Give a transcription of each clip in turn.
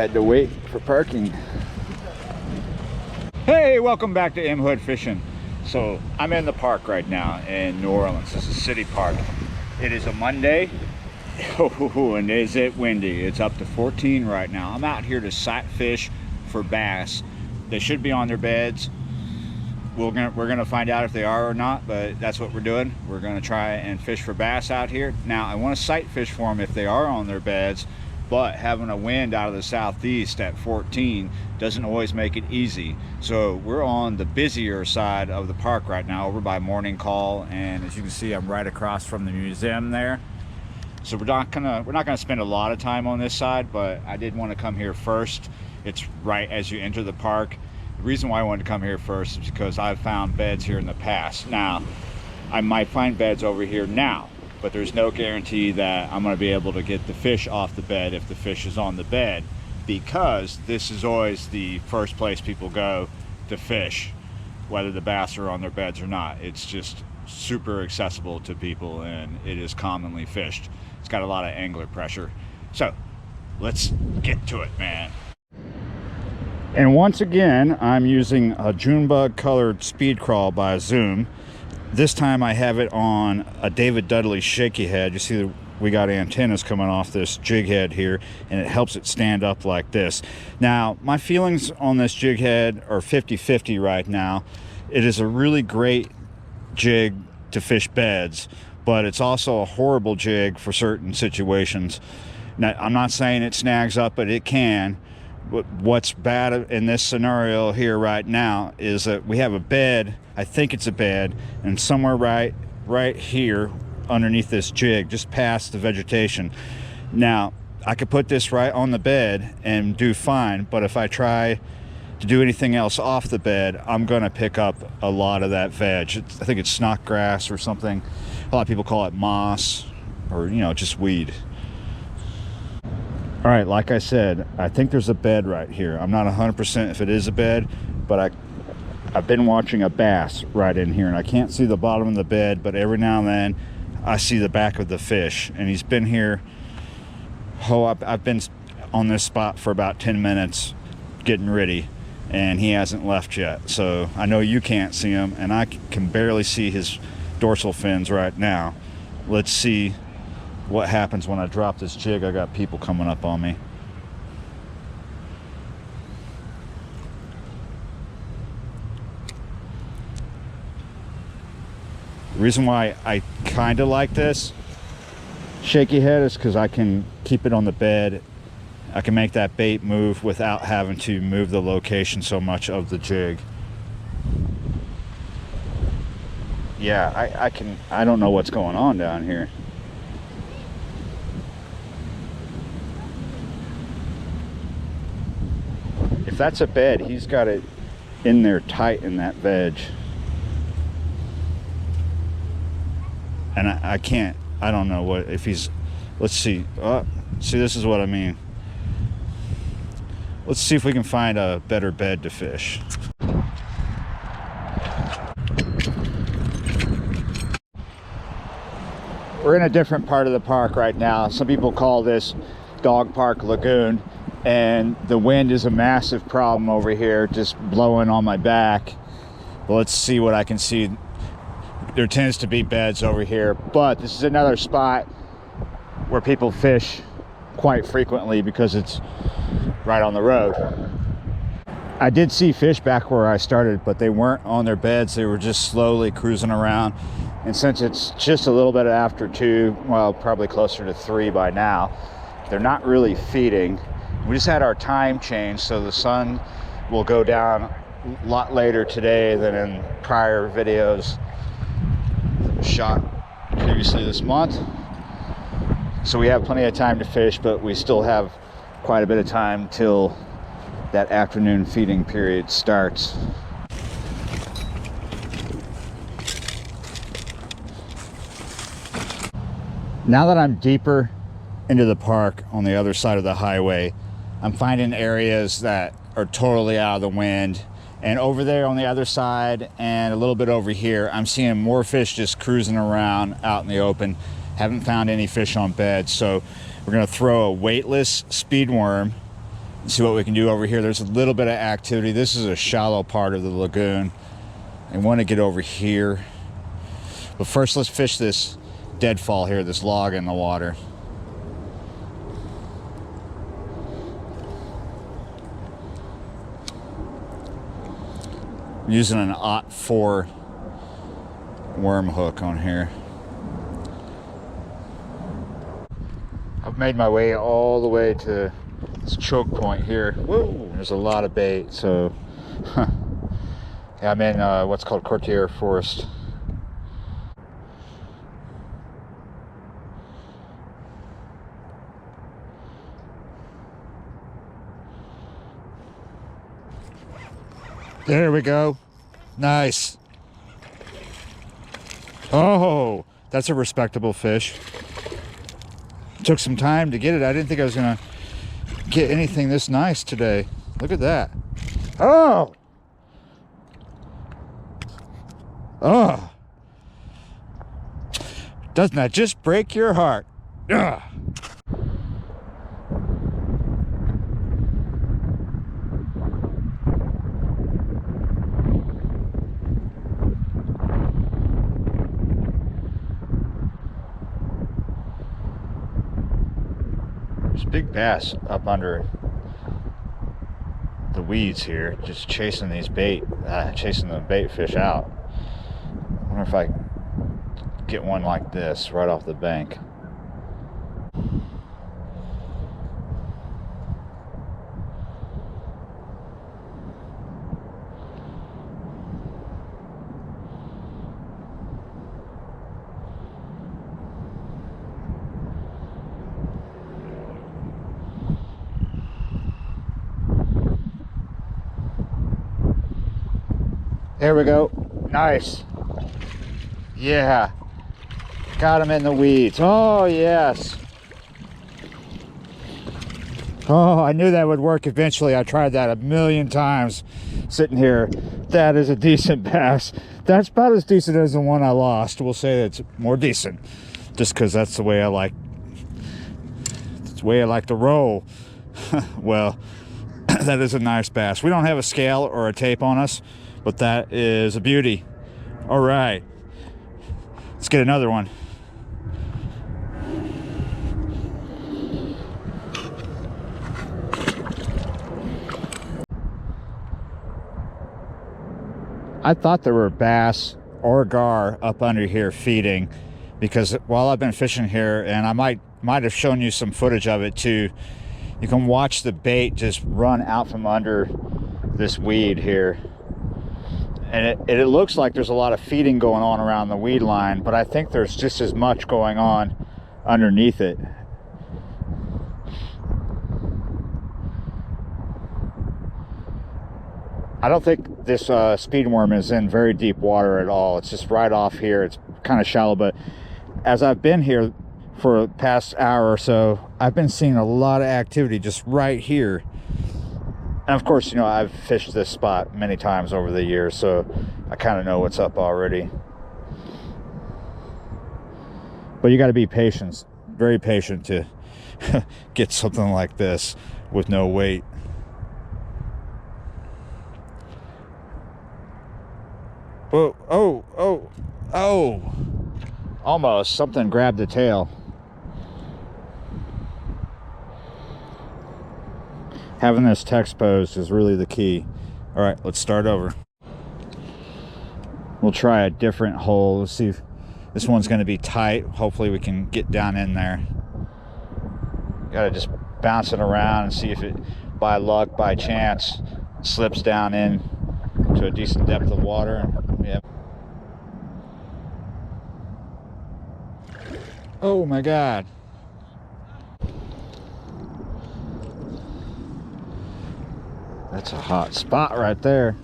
had to wait for parking. Hey, welcome back to M Hood Fishing. So I'm in the park right now in New Orleans. This is City Park. It is a Monday. Oh, and is it windy. It's up to 14 right now. I'm out here to sight fish for bass. They should be on their beds. We're gonna find out if they are or not, but that's what we're doing. We're gonna try and fish for bass out here. Now, I want to sight fish for them if they are on their beds, but having a wind out of the southeast at 14 doesn't always make it easy. So we're on the busier side of the park right now, over by Morning Call, and as you can see, I'm right across from the museum there. So we're not gonna spend a lot of time on this side, but I did want to come here first. It's right as you enter the park. The reason why I wanted to come here first is because I've found beds here in the past. Now, I might find beds over here now, but there's no guarantee that I'm going to be able to get the fish off the bed if the fish is on the bed, because this is always the first place people go to fish, whether the bass are on their beds or not. It's just super accessible to people, and it is commonly fished. It's got a lot of angler pressure. So let's get to it, man. And once again, I'm using a June bug colored speed crawl by Zoom. This time I have it on a David Dudley shaky head. You see we got antennas coming off this jig head here, and it helps it stand up like this. Now, my feelings on this jig head are 50-50 right now. It is a really great jig to fish beds, but it's also a horrible jig for certain situations. Now, I'm not saying it snags up, but it can. But what's bad in this scenario here right now is that we have a bed, I think it's a bed, and somewhere right here underneath this jig, just past the vegetation. Now, I could put this right on the bed and do fine, but if I try to do anything else off the bed, I'm gonna pick up a lot of that veg. I think it's snot grass or something. A lot of people call it moss, or just weed. All right, like I said, I think there's a bed right here. I'm not 100% if it is a bed, but I've been watching a bass right in here, and I can't see the bottom of the bed, but every now and then I see the back of the fish, and he's been here. I've been on this spot for about 10 minutes getting ready, and he hasn't left yet. So I know you can't see him, and I can barely see his dorsal fins right now. Let's see what happens when I drop this jig. I got people coming up on me. The reason why I kind of like this shaky head is because I can keep it on the bed. I can make that bait move without having to move the location so much of the jig. Yeah, I don't know what's going on down here. If that's a bed, he's got it in there tight in that veg. And I don't know what, if he's, let's see. See, this is what I mean. Let's see if we can find a better bed to fish. We're in a different part of the park right now. Some people call this Dog Park Lagoon, and the wind is a massive problem over here, just blowing on my back. But let's see what I can see. There tends to be beds over here, but this is another spot where people fish quite frequently because it's right on the road. I did see fish back where I started, but they weren't on their beds. They were just slowly cruising around. And since it's just a little bit after 2, well, probably closer to 3 by now, they're not really feeding. We just had our time change, so the sun will go down a lot later today than in prior videos shot previously this month. So we have plenty of time to fish, but we still have quite a bit of time till that afternoon feeding period starts. Now that I'm deeper into the park on the other side of the highway, I'm finding areas that are totally out of the wind. And over there on the other side and a little bit over here, I'm seeing more fish just cruising around out in the open. Haven't found any fish on beds, so we're gonna throw a weightless speed worm See what we can do over here. There's a little bit of activity. This is a shallow part of the lagoon. I want to get over here. But first, let's fish this deadfall here, this log in the water. I'm using an OT4 worm hook on here. I've made my way all the way to this choke point here. Whoa, there's a lot of bait. So yeah, I'm in what's called Courtier Forest. There we go. Nice. Oh, that's a respectable fish. Took some time to get it. I didn't think I was gonna get anything this nice today. Look at that. Oh! Oh! Doesn't that just break your heart? Ugh. There's big bass up under the weeds here, just chasing these chasing the bait fish out. I wonder if I can get one like this right off the bank. There we go. Nice. Yeah. Got him in the weeds. Oh, yes. Oh, I knew that would work eventually. I tried that a million times sitting here. That is a decent bass. That's about as decent as the one I lost. We'll say that's more decent. Just because that's the way I like. That's the way I like to roll. Well, that is a nice bass. We don't have a scale or a tape on us, but that is a beauty. All right, let's get another one. I thought there were bass or gar up under here feeding, because while I've been fishing here, and I might have shown you some footage of it too, you can watch the bait just run out from under this weed here. And it looks like there's a lot of feeding going on around the weed line, but I think there's just as much going on underneath it. I don't think this speed worm is in very deep water at all. It's just right off here. It's kind of shallow, but as I've been here for the past hour or so, I've been seeing a lot of activity just right here. And of course, you know, I've fished this spot many times over the years, so I kind of know what's up already. But you got to be patient, very patient, to get something like this with no weight. Whoa, oh. Almost, something grabbed the tail. Having this text posed is really the key. All right, let's start over. We'll try a different hole. Let's see if this one's going to be tight. Hopefully we can get down in there. Got to just bounce it around and see if it, by luck, by chance, slips down in to a decent depth of water. Yeah. Oh my God. That's a hot spot right there.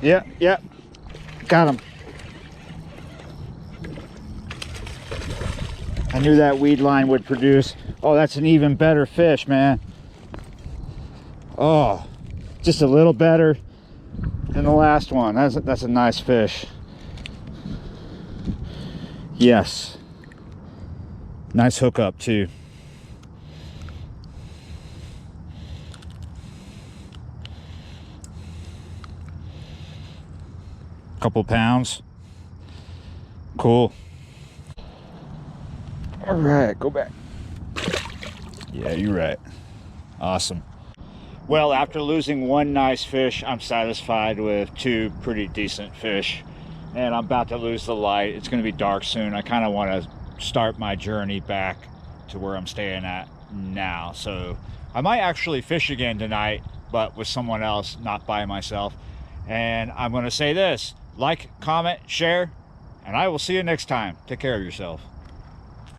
Yeah, yeah. Got him. I knew that weed line would produce. Oh, that's an even better fish, man. Oh, just a little better than the last one. That's a nice fish. Yes. Nice hookup too. Couple pounds. Cool. All right, go back. Yeah, you're right. Awesome. Well, after losing one nice fish, I'm satisfied with two pretty decent fish. And I'm about to lose the light. It's going to be dark soon. I kind of want to start my journey back to where I'm staying at now. So I might actually fish again tonight, but with someone else, not by myself. And I'm going to say this: like, comment, share, and I will see you next time. Take care of yourself.